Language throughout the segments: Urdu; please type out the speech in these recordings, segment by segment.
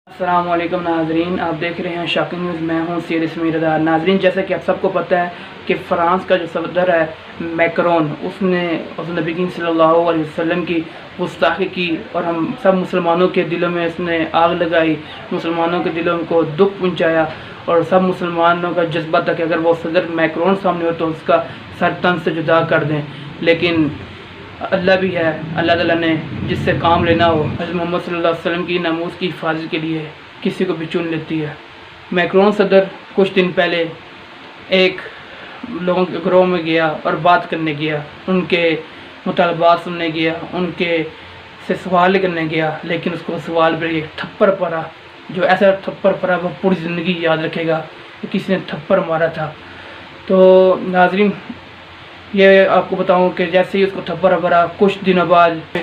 السلام علیکم ناظرین، آپ دیکھ رہے ہیں شاکنگ نیوز۔ میں ہوں سید اسماعیل رضا۔ ناظرین، جیسا کہ آپ سب کو پتہ ہے کہ فرانس کا جو صدر ہے میکرون، اس نے حضرت نبی کریم صلی اللہ علیہ وسلم کی گستاخی کی اور ہم سب مسلمانوں کے دلوں میں اس نے آگ لگائی، مسلمانوں کے دلوں کو دکھ پہنچایا اور سب مسلمانوں کا جذبہ تھا کہ اگر وہ صدر میکرون سامنے ہو تو اس کا سر تن سے جدا کر دیں۔ لیکن اللہ بھی ہے، اللہ تعالیٰ نے جس سے کام لینا ہو، حضرت محمد صلی اللہ علیہ وسلم کی ناموس کی حفاظت کے لیے کسی کو بھی چن لیتی ہے۔ میکرون صدر کچھ دن پہلے ایک لوگوں کے گروہ میں گیا اور بات کرنے گیا، ان کے مطالبات سننے گیا، ان کے سے سوال کرنے گیا، لیکن اس کو سوال پر ایک تھپڑ پڑا، جو ایسا تھپڑ پڑا وہ پوری زندگی یاد رکھے گا کہ کسی نے تھپڑ مارا تھا۔ تو ناظرین، یہ آپ کو بتاؤں کہ جیسے ہی اس کو تھپڑ پڑا، کچھ دنوں بعد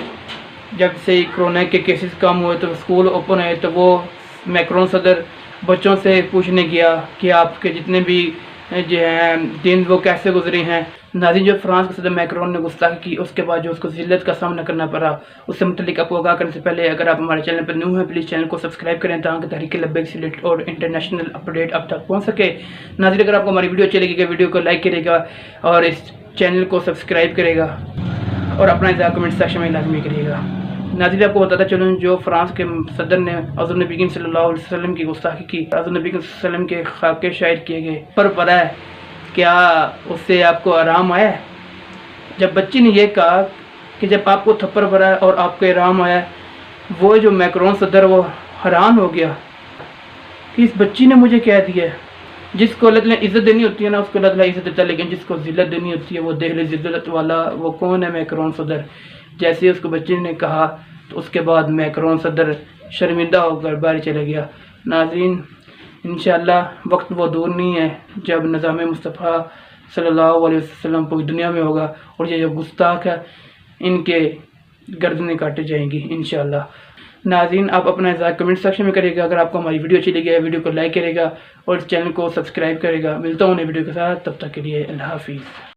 جب سے ہی کرونا کے کیسز کم ہوئے تو اسکول اوپن ہوئے، تو وہ میکرون صدر بچوں سے پوچھنے گیا کہ آپ کے جتنے بھی جو ہیں دن وہ کیسے گزرے ہیں۔ ناظرین، جو فرانس کے صدر میکرون نے گستاخی کی، اس کے بعد جو اس کو ذلت کا سامنا کرنا پڑا، اس سے متعلق آپ کو آگاہ کرنے سے پہلے اگر آپ ہمارے چینل پر نیو ہیں پلیز چینل کو سبسکرائب کریں تاکہ تحریک لبیک سے ریلیٹڈ اور انٹرنیشنل اپڈیٹ اب تک پہنچ سکے۔ ناظرین، اگر آپ کو ہماری ویڈیو اچھی لگے گی ویڈیو کو لائک کرے گا اور اس چینل کو سبسکرائب کرے گا اور اپنا اظہار کمنٹ سیکشن میں لازمی کریے گا۔ ناظرین، آپ کو بتاتا چلوں، جو فرانس کے صدر نے حضرت نبی کریم صلی اللہ علیہ وسلم کی گستاخی کی، حضرت نبی کریم صلی اللہ علیہ وسلم کے خاکے شائع کیے گئے پر پڑا ہے، کیا اس سے آپ کو آرام آیا ہے؟ جب بچی نے یہ کہا کہ جب آپ کو تھپڑ پڑا ہے اور آپ کو آرام آیا ہے، وہ جو میکرون صدر وہ حیران ہو گیا کہ اس بچی نے مجھے کہہ دیا ہے۔ جس کو اللہ تعالیٰ عزت دینی ہوتی ہے نا، اس کو اللہ تعالیٰ عزت دیتا ہے، لیکن جس کو ذلت دینی ہوتی ہے وہ دیکھ لے ذلت والا وہ کون ہے، میکرون صدر۔ جیسے ہی اس کو بچے نے کہا تو اس کے بعد میکرون صدر شرمندہ ہو کر باہر چلا گیا۔ ناظرین، انشاءاللہ وقت وہ دور نہیں ہے جب نظام مصطفیٰ صلی اللہ علیہ وسلم پوری دنیا میں ہوگا اور یہ جو گستاخ ہے ان کے گردنیں کاٹی جائیں گی انشاءاللہ۔ ناظرین، آپ اپنا اظہار کمنٹ سیکشن میں کرے گا۔ اگر آپ کو ہماری ویڈیو اچھی لگی ہے ویڈیو کو لائک کرے گا اور اس چینل کو سبسکرائب کرے گا۔ ملتا ہوں نئی ویڈیو کے ساتھ، تب تک کے لیے اللہ حافظ۔